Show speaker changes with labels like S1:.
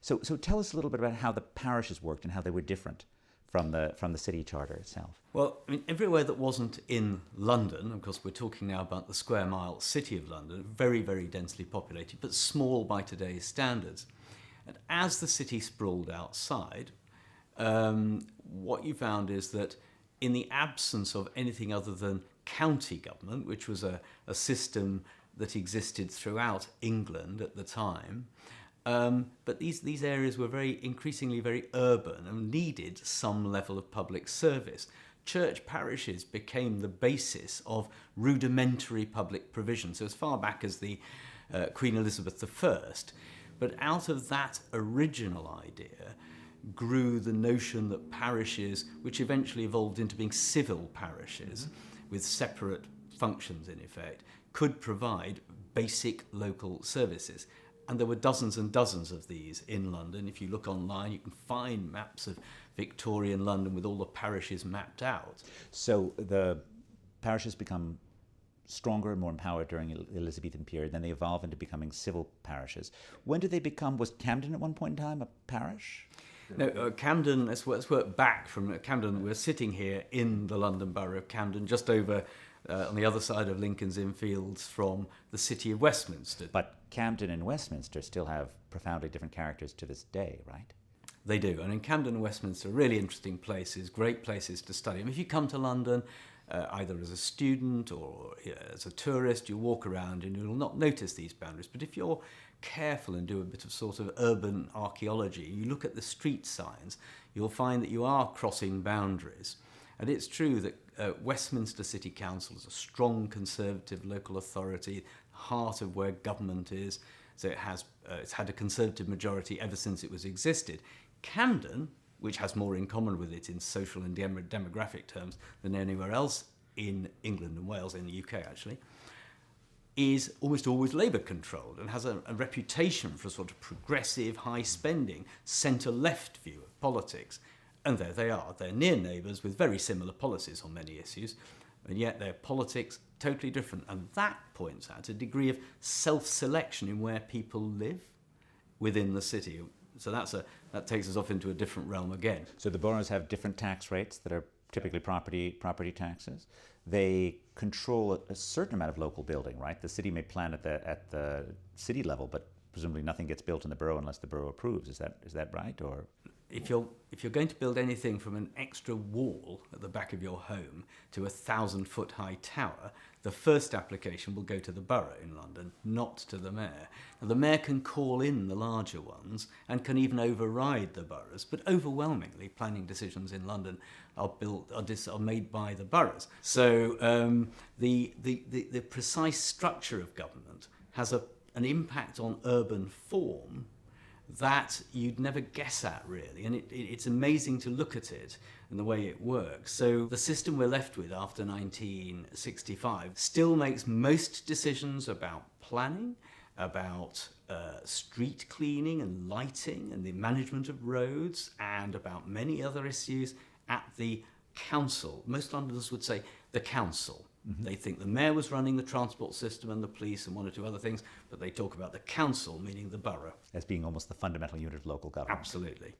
S1: So tell us a little bit about how the parishes worked and how they were different from the city charter itself.
S2: Well, I mean, everywhere that wasn't in London, of course we're talking now about the square mile city of London, very, very densely populated, but small by today's standards. And as the city sprawled outside, what you found is that in the absence of anything other than county government, which was a system that existed throughout England at the time, but these areas were increasingly very urban and needed some level of public service. Church parishes became the basis of rudimentary public provision, so as far back as the Queen Elizabeth I. But out of that original idea grew the notion that parishes, which eventually evolved into being civil parishes with separate functions in effect, could provide basic local services. And there were dozens and dozens of these in London. If you look online, you can find maps of Victorian London with all the parishes mapped out.
S1: So the parishes become stronger and more empowered during the Elizabethan period, then they evolve into becoming civil parishes. When did they become, was Camden at one point in time a parish?
S2: No, Camden, let's work back from Camden. We're sitting here in the London Borough of Camden, just over on the other side of Lincoln's Inn Fields from the city of Westminster.
S1: But Camden and Westminster still have profoundly different characters to this day, right?
S2: They do, and in Camden and Westminster, really interesting places, great places to study. I mean, if you come to London, either as a student or as a tourist, you walk around and you'll not notice these boundaries. But if you're careful and do a bit of sort of urban archaeology, you look at the street signs, you'll find that you are crossing boundaries. And it's true that Westminster City Council is a strong conservative local authority, heart of where government is. So it's had a conservative majority ever since it was existed. Camden, which has more in common with it in social and demographic terms than anywhere else in England and Wales, in the UK actually, is almost always Labour controlled and has a reputation for a sort of progressive, high spending, centre-left view of politics. And there they are. They're near neighbours with very similar policies on many issues, and yet their politics totally different. And that points out a degree of self-selection in where people live within the city. So that takes us off into a different realm again.
S1: So the boroughs have different tax rates that are typically property taxes. They control a certain amount of local building, right? The city may plan at the city level, but presumably nothing gets built in the borough unless the borough approves. Is that right? Or
S2: if you're going to build anything from an extra wall at the back of your home to a 1,000-foot high tower, the first application will go to the borough in London, not to the mayor. Now, the mayor can call in the larger ones and can even override the boroughs, but overwhelmingly planning decisions in London are made by the boroughs. So the precise structure of government has an impact on urban form that you'd never guess at, really. And it's amazing to look at it and the way it works. So the system we're left with after 1965 still makes most decisions about planning, about street cleaning and lighting and the management of roads, and about many other issues at the council. Most Londoners would say the council. Mm-hmm. They think the mayor was running the transport system and the police and one or two other things, but they talk about the council, meaning the borough.
S1: As being almost the fundamental unit of local government.
S2: Absolutely.